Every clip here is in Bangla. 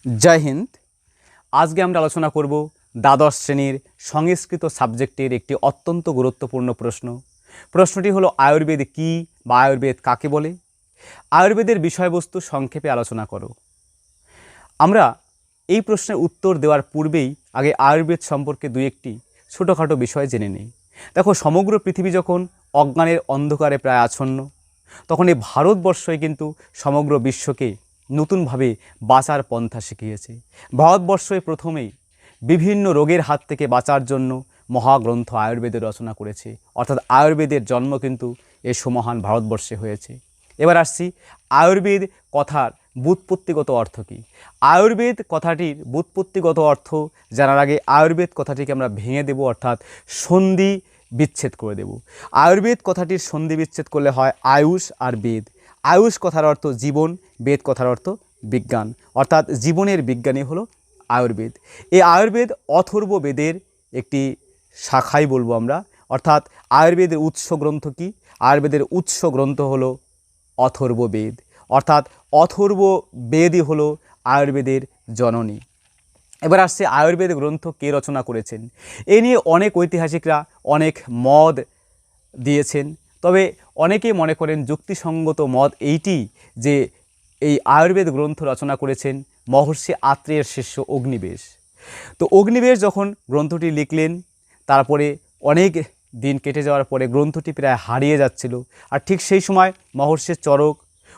जय हिंद। आज के আমরা আলোচনা করব দ্বাদশ শ্রেণীর সংস্কৃত সাবজেক্টের একটি অত্যন্ত গুরুত্বপূর্ণ প্রশ্ন। প্রশ্নটি হলো আয়ুর্বেদ কি বা আয়ুর্বেদ কাকে বলে। আয়ুর্বেদের বিষয়বস্তু সংক্ষেপে আলোচনা করো। আমরা এই প্রশ্নের উত্তর দেওয়ার পূর্বেই আগে আয়ুর্বেদ সম্পর্কে দুই একটি ছোটোখাটো বিষয় জেনে নেই। দেখো, সমগ্র পৃথিবী যখন অজ্ঞানের অন্ধকারে প্রায় আচ্ছন্ন, তখন এই ভারতবর্ষই কিন্তু সমগ্র বিশ্বকে নতুনভাবে বাঁচার পন্থা শিখিয়েছে। ভারতবর্ষই প্রথমেই বিভিন্ন রোগের হাত থেকে বাঁচার জন্য মহাগ্রন্থ আয়ুর্বেদের রচনা করেছে, অর্থাৎ আয়ুর্বেদের জন্ম কিন্তু এই সুমহান ভারতবর্ষে হয়েছে। এবার আসছি আয়ুর্বেদ কথার ব্যুৎপত্তিগত অর্থ কী। আয়ুর্বেদ কথাটির ব্যুৎপত্তিগত অর্থ জানার আগে আয়ুর্বেদ কথাটিকে আমরা ভেঙে দেব, অর্থাৎ সন্ধি বিচ্ছেদ করে দেব। আয়ুর্বেদ কথাটির সন্ধি বিচ্ছেদ করলে হয় আয়ুষ আর বেদ। আয়ুষ কথার অর্থ জীবন, বেদ কথার অর্থ বিজ্ঞান, অর্থাৎ জীবনের বিজ্ঞানী হলো আয়ুর্বেদ। এই আয়ুর্বেদ অথর্ব বেদের একটি শাখাই বলবো আমরা, অর্থাৎ আয়ুর্বেদের উৎস গ্রন্থ কি? আয়ুর্বেদের উৎস গ্রন্থ হলো অথর্ব বেদ, অর্থাৎ অথর্ব বেদই হলো আয়ুর্বেদের জননী। এবার আসছে আয়ুর্বেদ গ্রন্থ কে রচনা করেছেন। এ নিয়ে অনেক ঐতিহাসিকরা অনেক মত দিয়েছেন, তবে অনেকেই মনে করেন যুক্তিসঙ্গত মত এইটি যে এই আয়ুর্বেদ গ্রন্থ রচনা করেছেন মহর্ষি আত্রেয়ের শিষ্য অগ্নিবেশ। তো অগ্নিবেশ যখন গ্রন্থটি লিখলেন, তারপরে অনেক দিন কেটে যাওয়ার পরে গ্রন্থটি প্রায় হারিয়ে যাচ্ছিল, আর ঠিক সেই সময় মহর্ষি চরক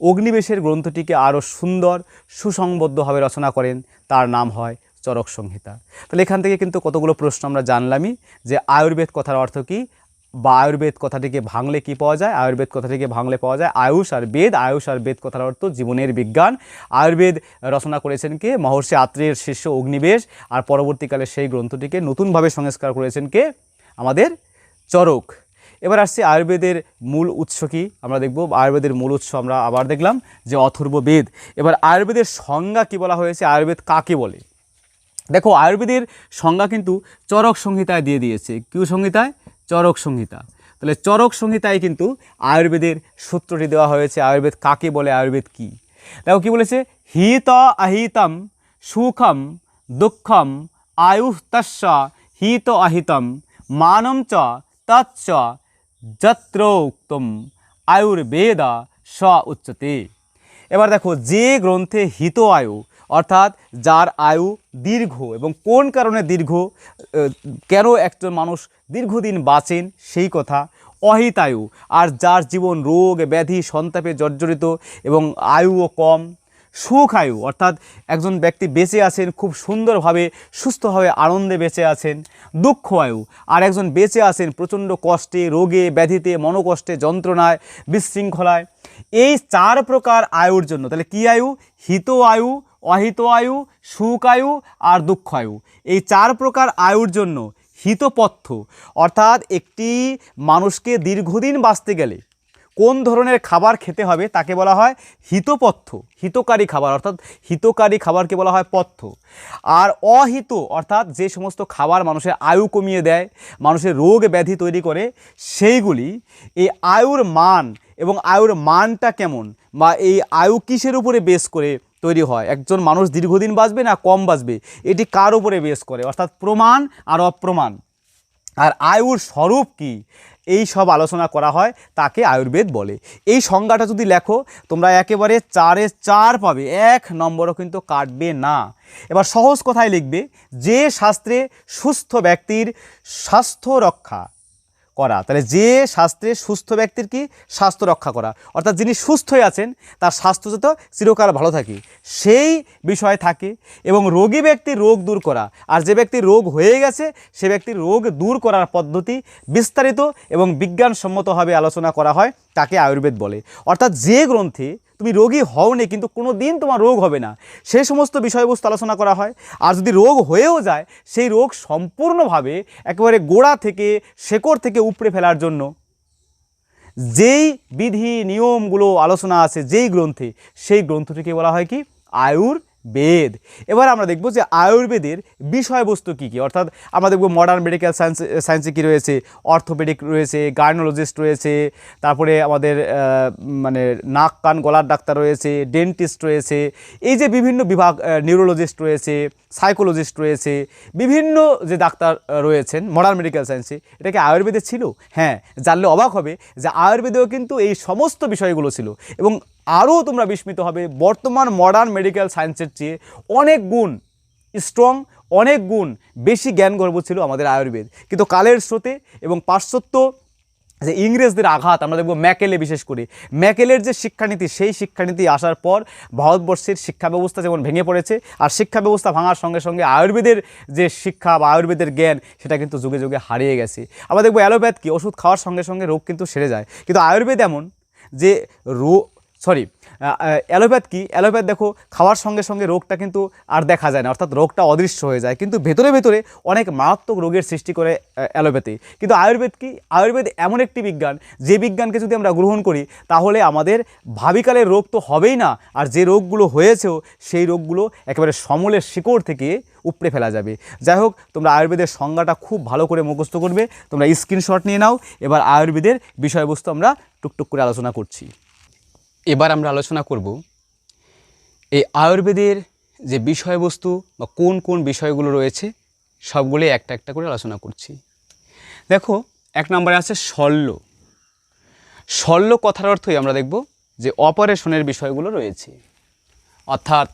অগ্নিবেশের গ্রন্থটিকে আরও সুন্দর সুসংবদ্ধভাবে রচনা করেন, তার নাম হয় চরক সংহিতা। তাহলে এখান থেকে কিন্তু কতগুলো প্রশ্ন আমরা জানলামই যে আয়ুর্বেদ কথার অর্থ কী, বা আয়ুর্বেদ কথাটিকে ভাঙলে কি পাওয়া যায়। আয়ুর্বেদ কথাটিকে ভাঙলে পাওয়া যায় আয়ুষ আর বেদ। আয়ুষ আর বেদ কথার অর্থ জীবনের বিজ্ঞান। আয়ুর্বেদ রচনা করেছেন কে? মহর্ষি আত্রেয়ের শিষ্য অগ্নিবেশ, আর পরবর্তীকালে সেই গ্রন্থটিকে নতুনভাবে সংস্কার করেছেন কে? আমাদের চরক। এবার আসছে আয়ুর্বেদের মূল উৎস কি আমরা দেখব। আয়ুর্বেদের মূল উৎস আমরা আবার দেখলাম যে অথর্ব বেদ। এবার আয়ুর্বেদের সংজ্ঞা কি বলা হয়েছে, আয়ুর্বেদ কাকে বলে। দেখো, আয়ুর্বেদের সংজ্ঞা কিন্তু চরক সংহিতায় দিয়ে দিয়েছে। কি সংহিতায়? চরক সংহিতা। তাহলে চরক সংহিতায় কিন্তু আয়ুর্বেদের সূত্রটি দেওয়া হয়েছে আয়ুর্বেদ কাকে বলে, আয়ুর্বেদ কি। দেখো কি বলেছে, হিত আহিতম সুখম দুঃখম আয়ুঃ তস্য হিত আহিতম মানম চ তচ্চ যত্র উক্তম আয়ুর্বেদা স উচ্যতে। এবার দেখো, যে গ্রন্থে হিত আয়ু, অর্থাৎ যার আয়ু দীর্ঘ এবং কোন কারণে দীর্ঘ, কেন একজন মানুষ দীর্ঘদিন বাঁচেন সেই কথা। অহিতায়ু, আর যার জীবন রোগ ব্যাধি সন্তাপে জর্জরিত এবং আয়ুও কম। সুখ আয়ু, অর্থাৎ একজন ব্যক্তি বেঁচে আছেন খুব সুন্দরভাবে সুস্থভাবে আনন্দে বেঁচে আছেন। দুঃখ আয়ু, আর একজন বেঁচে আছেন প্রচণ্ড কষ্টে রোগে ব্যাধিতে মনোকষ্টে যন্ত্রণায় বিশৃঙ্খলায়। এই চার প্রকার আয়ুর জন্য, তাহলে কি আয়ু? হিত আয়ু, অহিত আয়ু, সুখ আয়ু আর দুঃখ আয়ু। এই চার প্রকার আয়ুর জন্য হিতপথ্য, অর্থাৎ একটি মানুষকে দীর্ঘদিন বাঁচতে গেলে কোন ধরনের খাবার খেতে হবে তাকে বলা হয় হিতপথ্য, হিতকারী খাবার, অর্থাৎ হিতকারী খাবারকে বলা হয় পথ্য। আর অহিত, অর্থাৎ যে সমস্ত খাবার মানুষের আয়ু কমিয়ে দেয়, মানুষের রোগ ব্যাধি তৈরি করে, সেইগুলি এই আয়ুর মান এবং আয়ুর মানটা কেমন, বা এই আয়ু কিসের উপরে বেস করে তৈরি হয়, একজন মানুষ দীর্ঘদিন বাঁচবে না কম বাঁচবে, এটি কার উপরে বেস করে, অর্থাৎ প্রমাণ আর অপ্রমাণ, আর আয়ুর স্বরূপ কি, এই সব আলোচনা করা হয়, তাকে আয়ুর্বেদ বলে। এই সংজ্ঞাটা যদি লেখো তোমরা একেবারে 4-এ 4 পাবে, 1 নম্বরও কিন্তু কাটবে না। এবার সহজ কথায় লিখবে, যে শাস্ত্রে সুস্থ ব্যক্তির স্বাস্থ্য রক্ষা করা। তাহলে যে শাস্ত্রে সুস্থ ব্যক্তির কি? স্বাস্থ্য রক্ষা করা, অর্থাৎ যিনি সুস্থ হয়ে আছেন তার স্বাস্থ্য যত চিরকাল ভালো থাকে সেই বিষয় থাকে, এবং রোগী ব্যক্তির রোগ দূর করা, আর যে ব্যক্তির রোগ হয়ে গেছে সে ব্যক্তির রোগ দূর করার পদ্ধতি বিস্তারিত এবং বিজ্ঞানসম্মতভাবে আলোচনা করা হয়, তাকে আয়ুর্বেদ বলে। অর্থাৎ যে গ্রন্থে তুমি রোগী হওনি কিন্তু কোনো দিন তোমার রোগ হবে না, সেই সমস্ত বিষয়বস্তু আলোচনা করা হয়। আর যদি রোগ হয়েও যায়, সেই রোগ সম্পূর্ণভাবে একেবারে গোড়া থেকে শেকড় থেকে উপড়ে ফেলার জন্য যেই বিধি নিয়মগুলো আলোচনা আছে যেই গ্রন্থে, সেই গ্রন্থটিকে বলা হয় কি? আয়ুর্বেদ। বেদ। এবার আমরা দেখব যে আয়ুর্বেদের বিষয়বস্তু কী কী, অর্থাৎ আমরা দেখব মডার্ন মেডিকেল সায়েন্সে কী রয়েছে, অর্থোপেডিক রয়েছে, গাইনোলজিস্ট রয়েছে, তারপরে আমাদের মানে নাক কান গলার ডাক্তার রয়েছে, ডেন্টিস্ট রয়েছে, এই যে বিভিন্ন বিভাগ, নিউরোলজিস্ট রয়েছে, সাইকোলজিস্ট রয়েছে, বিভিন্ন যে ডাক্তার রয়েছেন মডার্ন মেডিকেল সায়েন্সে, এটা কি আয়ুর্বেদে ছিল? হ্যাঁ, জানলে অবাক হবে যে আয়ুর্বেদেও কিন্তু এই সমস্ত বিষয়গুলো ছিল। এবং আরও তোমরা বিস্মিত হবে, বর্তমান মডার্ন মেডিকেল সায়েন্সের চেয়ে অনেক গুণ স্ট্রং, অনেক গুণ বেশি জ্ঞানগর্ভ ছিল আমাদের আয়ুর্বেদ। কিন্তু কালের স্রোতে এবং পাশ্চাত্য যে ইংরেজদের আঘাত, আমরা দেখব ম্যাকেলে, বিশেষ করে ম্যাকেলের যে শিক্ষানীতি, সেই শিক্ষানীতি আসার পর ভারতবর্ষের শিক্ষা ব্যবস্থা যেমন ভেঙে পড়েছে, আর শিক্ষা ব্যবস্থা ভাঙার সঙ্গে সঙ্গে আয়ুর্বেদের যে শিক্ষা বা আয়ুর্বেদের জ্ঞান, সেটা কিন্তু যুগে যুগে হারিয়ে গেছে। আমরা দেখব অ্যালোপ্যাথ কি, ওষুধ খাওয়ার সঙ্গে সঙ্গে রোগ কিন্তু সেরে যায়, কিন্তু আয়ুর্বেদ এমন যে অ্যালোপ্যাথ কি, অ্যালোপ্যাথ দেখো খাওয়ার সঙ্গে সঙ্গে রোগটা কিন্তু আর দেখা যায় না, অর্থাৎ রোগটা অদৃশ্য হয়ে যায়, কিন্তু ভেতরে ভেতরে অনেক মারাত্মক রোগের সৃষ্টি করে অ্যালোপ্যাথি। কিন্তু আয়ুর্বেদ কি, আয়ুর্বেদ এমন একটি বিজ্ঞান, যে বিজ্ঞানকে যদি আমরা গ্রহণ করি তাহলে আমাদের ভাবিকালের রোগ তো হবেই না, আর যে রোগগুলো হয়েছেও সেই রোগগুলো একেবারে সমূলের শিকড় থেকে উপড়ে ফেলা যাবে। যাই হোক, তোমরা আয়ুর্বেদের সংজ্ঞাটা খুব ভালো করে মুখস্থ করবে, তোমরা স্ক্রিনশট নিয়ে নাও। এবার আয়ুর্বেদের বিষয়বস্তু আমরা টুকটুক করে আলোচনা করছি। এবার আমরা আলোচনা করব এই আয়ুর্বেদের যে বিষয়বস্তু বা কোন কোন বিষয়গুলো রয়েছে, সবগুলোই একটা একটা করে আলোচনা করছি। দেখো, এক নম্বরে আছে শল্য। শল্য কথার অর্থই আমরা দেখব যে অপারেশনের বিষয়গুলো রয়েছে, অর্থাৎ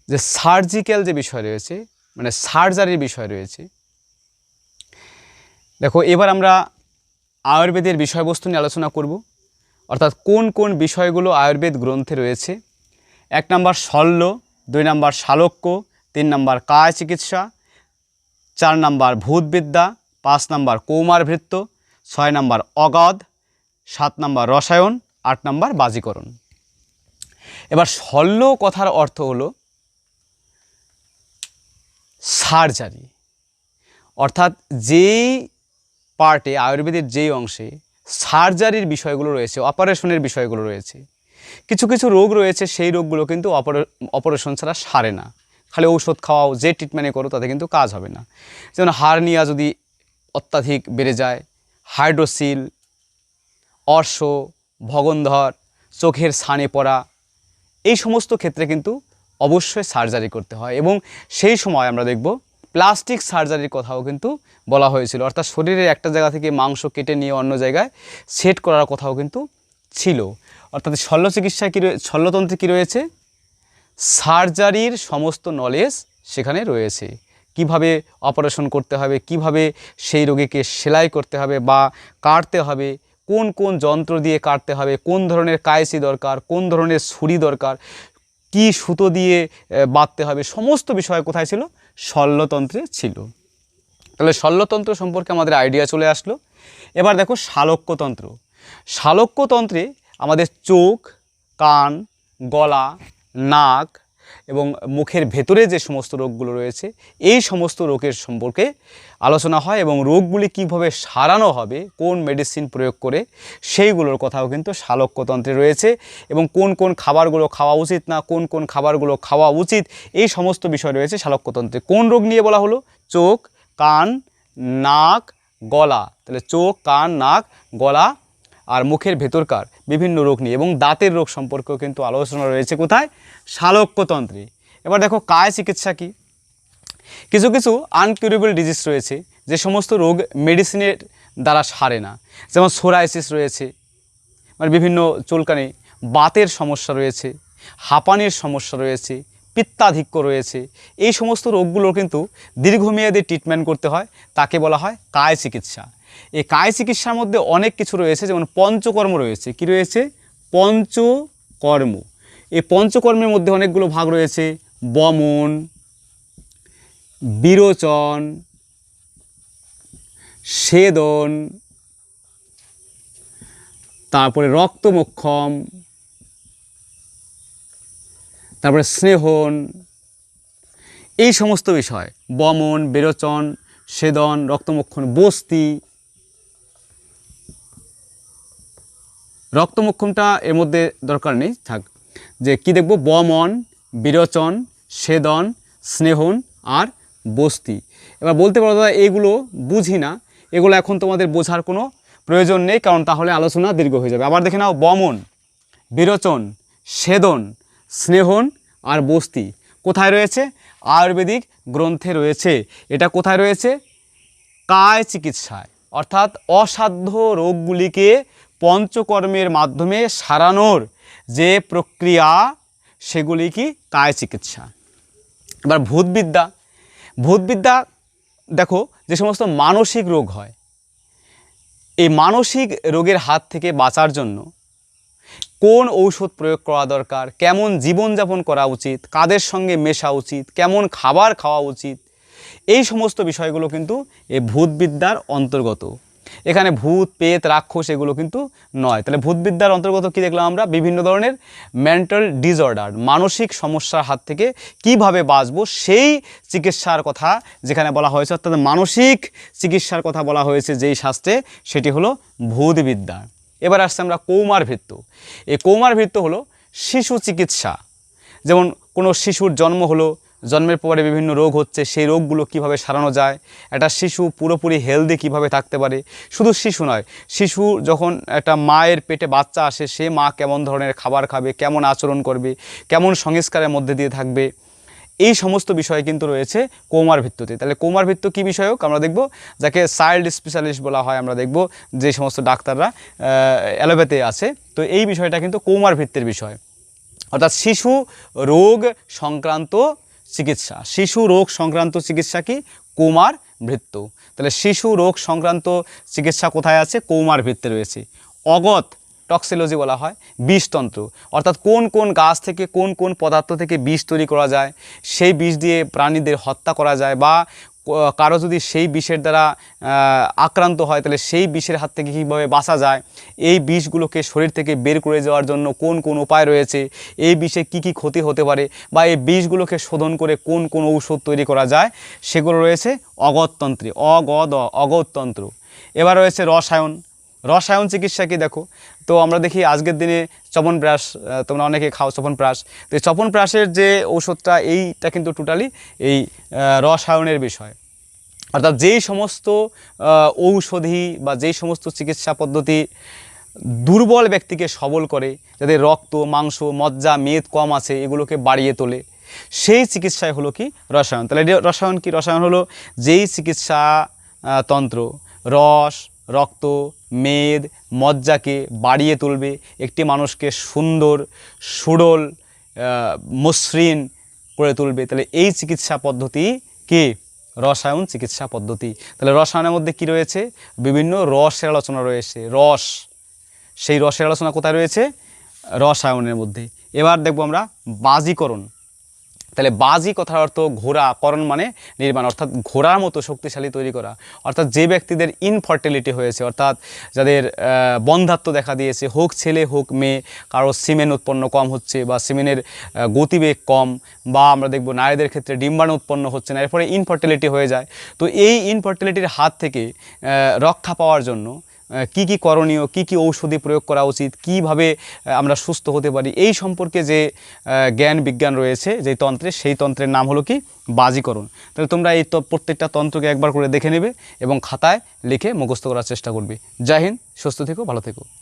যে সার্জিক্যাল যে বিষয় রয়েছে, মানে সার্জারির বিষয় রয়েছে। দেখো, এবার আমরা আয়ুর্বেদের বিষয়বস্তু নিয়ে আলোচনা করব, অর্থাৎ কোন কোন বিষয়গুলো আয়ুর্বেদ গ্রন্থে রয়েছে। এক নম্বর শল্য, 2 নম্বর শালক্য, 3 নম্বর কায় চিকিৎসা, 4 নম্বর ভূতবিদ্যা, 5 নম্বর কৌমারভৃত্য, 6 নম্বর অগাধ, 7 নম্বর রসায়ন, 8 নম্বর বাজিকরণ। এবার শল্য কথার অর্থ হলো সার্জারি, অর্থাৎ যেই পার্টে, আয়ুর্বেদের যেই অংশে সার্জারির বিষয়গুলো রয়েছে, অপারেশনের বিষয়গুলো রয়েছে। কিছু কিছু রোগ রয়েছে, সেই রোগগুলো কিন্তু অপারেশন ছাড়া সারে না, খালি ঔষধ খাওয়াও, যে ট্রিটমেন্টে করো তাতে কিন্তু কাজ হবে না। যেমন হার্নিয়া যদি অত্যাধিক বেড়ে যায়, হাইড্রোসিল, অর্শ, ভগন্ধর, চোখের ছানি পড়া, এই সমস্ত ক্ষেত্রে কিন্তু অবশ্যই সার্জারি করতে হয়। এবং সেই সময় আমরা দেখব প্লাস্টিক সার্জারির কথাও কিন্তু বলা হয়েছিল, অর্থাৎ শরীরের একটা জায়গা থেকে মাংস কেটে নিয়ে অন্য জায়গায় সেট করার কথাও কিন্তু ছিল। অর্থাৎ শল্য চিকিৎসায় কী, শল্যতন্ত্রে কী রয়েছে, সার্জারির সমস্ত নলেজ সেখানে রয়েছে। কিভাবে অপারেশন করতে হবে, কিভাবে সেই রোগীকে সেলাই করতে হবে বা কাটতে হবে, কোন কোন যন্ত্র দিয়ে কাটতে হবে, কোন ধরনের কায়সি দরকার, কোন ধরনের ছুরি দরকার, কি সুতো দিয়ে বাঁধতে হবে, সমস্ত বিষয় কোথায় ছিল, শল্যতন্ত্রে ছিল। তাহলে শল্যতন্ত্র সম্পর্কে আমাদের আইডিয়া চলে আসলো। এবার দেখো শালক্যতন্ত্র। শালক্যতন্ত্রে আমাদের চোখ, কান, গলা, নাক এবং মুখের ভেতরে যে সমস্ত রোগগুলো রয়েছে, এই সমস্ত রোগের সম্পর্কে আলোচনা হয় এবং রোগগুলি কীভাবে সারানো হবে, কোন মেডিসিন প্রয়োগ করে, সেইগুলোর কথাও কিন্তু শালক্যতন্ত্রে রয়েছে। এবং কোন কোন খাবারগুলো খাওয়া উচিত না, কোন কোন খাবারগুলো খাওয়া উচিত, এই সমস্ত বিষয় রয়েছে শালক্যতন্ত্রে। কোন রোগ নিয়ে বলা হলো, চোখ, কান, নাক, গলা। তাহলে চোখ, কান, নাক, গলা আর মুখের ভেতরকার বিভিন্ন রোগ নিয়ে, এবং দাঁতের রোগ সম্পর্কেও কিন্তু আলোচনা রয়েছে কোথায়, শালক্যতন্ত্রে। এবার দেখো কায় চিকিৎসা কি। কিছু কিছু আনকিউরেবল ডিজিজ রয়েছে, যে সমস্ত রোগ মেডিসিনের দ্বারা সারে না, যেমন সোরাইসিস রয়েছে, মানে বিভিন্ন চুলকানি, বাতের সমস্যা রয়েছে, হাঁপানির সমস্যা রয়েছে, পিত্তাধিক্য রয়েছে। এই সমস্ত রোগগুলো কিন্তু দীর্ঘমেয়াদী ট্রিটমেন্ট করতে হয়, তাকে বলা হয় কায় চিকিৎসা। এই কায় চিকিৎসার মধ্যে অনেক কিছু রয়েছে, যেমন পঞ্চকর্ম রয়েছে। কি রয়েছে, পঞ্চকর্ম। এই পঞ্চকর্মের মধ্যে অনেকগুলো ভাগ রয়েছে, বমন, বিরোচন, সেদন, তারপরে রক্তমক্ষম, তারপরে স্নেহন, এই সমস্ত বিষয়, বমন, বিরোচন, সেদন, রক্তমক্ষণ, বস্তি। রক্তমক্ষণটা এর মধ্যে দরকার নেই, থাক। যে কি দেখব, বমন, বিরোচন, সেদন, স্নেহন আর বস্তি। এবার বলতে পারো দাদা এগুলো বুঝি না, এগুলো এখন তোমাদের বোঝার কোনো প্রয়োজন নেই, কারণ তাহলে আলোচনা দীর্ঘ হয়ে যাবে। আবার দেখে নাও, বমন, বিরোচন, সেদন, স্নেহন আর বস্তি কোথায় রয়েছে? আয়ুর্বেদিক গ্রন্থে রয়েছে। এটা কোথায় রয়েছে? কায় চিকিৎসায়, অর্থাৎ অসাধ্য রোগগুলিকে পঞ্চকর্মের মাধ্যমে সারানোর যে প্রক্রিয়া, সেগুলি কি? কায় চিকিৎসা। এবার ভূতবিদ্যা। ভূতবিদ্যা দেখো, যে সমস্ত মানসিক রোগ হয়, এই মানসিক রোগের হাত থেকে বাঁচার জন্য কোন ঔষধ প্রয়োগ করা দরকার, কেমন জীবনযাপন করা উচিত, কাদের সঙ্গে মেশা উচিত, কেমন খাবার খাওয়া উচিত, এই সমস্ত বিষয়গুলো কিন্তু এই ভূতবিদ্যার অন্তর্গত। এখানে ভূত, পেত, রাক্ষস এগুলো কিন্তু নয়। তাহলে ভূতবিদ্যার অন্তর্গত কি দেখলাম আমরা? বিভিন্ন ধরনের মেন্টাল ডিসঅর্ডার, মানসিক সমস্যার হাত থেকে কিভাবে বাঁচবো সেই চিকিৎসার কথা যেখানে বলা হয়েছে, অর্থাৎ মানসিক চিকিৎসার কথা বলা হয়েছে যেই শাস্ত্রে, সেটি হলো ভূতবিদ্যা। এবার আসছে আমরা কৌমারভৃত্য। এই কৌমারভৃত্য হলো শিশু চিকিৎসা। যেমন কোনো শিশুর জন্ম হলো, জন্মের পরে বিভিন্ন রোগ হচ্ছে, সেই রোগগুলো কিভাবে সারানো যায়, একটা শিশু পুরোপুরি হেলদি কিভাবে থাকতে পারে। শুধু শিশু নয়, শিশু যখন একটা মায়ের পেটে বাচ্চা আসে, সে মা কেমন ধরনের খাবার খাবে, কেমন আচরণ করবে, কেমন সংস্কারের মধ্যে দিয়ে থাকবে, এই সমস্ত বিষয় কিন্তু রয়েছে কৌমারভৃত্যতে। তাহলে কৌমারভৃত্য কী বিষয়ক আমরা দেখব, যাকে চাইল্ড স্পেশালিস্ট বলা হয়। আমরা দেখব যে সমস্ত ডাক্তাররা অ্যালোপ্যাথি আছে, তো এই বিষয়টা কিন্তু কৌমারভৃত্যের বিষয়, অর্থাৎ শিশু রোগ সংক্রান্ত চিকিৎসা। শিশু রোগ সংক্রান্ত চিকিৎসা কি? কৌমারভৃত্য। তাহলে শিশু রোগ সংক্রান্ত চিকিৎসা কোথায় আছে? কৌমারভৃত্যে রয়েছে। অগত টক্সিলজি বলা হয় বিষতন্ত্র, অর্থাৎ কোন কোন গাছ থেকে কোন কোন পদার্থ থেকে বিষ তৈরি করা যায়, সেই বিষ দিয়ে প্রাণীদের হত্যা করা যায়, বা কারো যদি সেই বিষের দ্বারা আক্রান্ত হয় তাহলে সেই বিষের হাত থেকে কীভাবে বাঁচা যায়, এই বিষগুলোকে শরীর থেকে বের করে যাওয়ার জন্য কোন কোন উপায় রয়েছে, এই বিষে কি কি ক্ষতি হতে পারে, বা এই বিষগুলোকে শোধন করে কোন কোন ঔষধ তৈরি করা যায়, সেগুলো রয়েছে অগততন্ত্রে। অগততন্ত্র। এবার রয়েছে রসায়ন। রসায়ন চিকিৎসা কি দেখো, তো আমরা দেখি আজকের দিনে চবনপ্রাশ, তোমরা অনেকে খাও চবনপ্রাশ, তো চবনপ্রাশের যে ঔষধটা, এইটা কিন্তু টোটালি এই রসায়নের বিষয়। অর্থাৎ যেই সমস্ত ঔষধি বা যেই সমস্ত চিকিৎসা পদ্ধতি দুর্বল ব্যক্তিকে সবল করে, যাদের রক্ত, মাংস, মজ্জা, মেদ কম আছে, এগুলোকে বাড়িয়ে তোলে, সেই চিকিৎসায় হলো কি? রসায়ন। তাহলে রসায়ন কি? রসায়ন হলো যেই চিকিৎসা তন্ত্র রস, রক্ত, মেদ, মজ্জাকে বাড়িয়ে তুলবে, একটি মানুষকে সুন্দর, সুডল, মসৃণ করে তুলবে, তাহলে এই চিকিৎসা পদ্ধতি কি? রসায়ন চিকিৎসা পদ্ধতি। তাহলে রসায়নের মধ্যে কি রয়েছে? বিভিন্ন রসের আলোচনা রয়েছে। রস, সেই রসের আলোচনা কোথায় রয়েছে? রসায়নের মধ্যে। এবার দেখব আমরা বাজিকরণ। তাহলে বাজি কথার অর্থ ঘোড়া, করণ মানে নির্মাণ, অর্থাৎ ঘোড়ার মতো শক্তিশালী তৈরি করা। অর্থাৎ যে ব্যক্তিদের ইনফার্টিলিটি হয়েছে, অর্থাৎ যাদের বন্ধ্যাত্ব দেখা দিয়েছে, হোক ছেলে হোক মেয়ে, কারো সিমেন উৎপন্ন কম হচ্ছে বা সিমেনের গতিবেগ কম, বা আমরা দেখব নারীদের ক্ষেত্রে ডিম্বাণু উৎপন্ন হচ্ছে না, এরপরে ইনফার্টিলিটি হয়ে যায়। তো এই ইনফার্টিলিটির হাত থেকে রক্ষা পাওয়ার জন্য কি কি করণীয়, কি কি ঔষধি প্রয়োগ করা উচিত, কিভাবে আমরা সুস্থ হতে পারি, এই সম্পর্কে যে জ্ঞান বিজ্ঞান রয়েছে যেই তন্ত্রে, সেই তন্ত্রের নাম হলো কি? বাজিকরণ। তাহলে তোমরা এই প্রত্যেকটা তন্ত্রকে একবার করে দেখে নেবে এবং খাতায় লিখে মুখস্থ করার চেষ্টা করবে। জয় হিন্দ, সুস্থ থেকো, ভালো থেকো।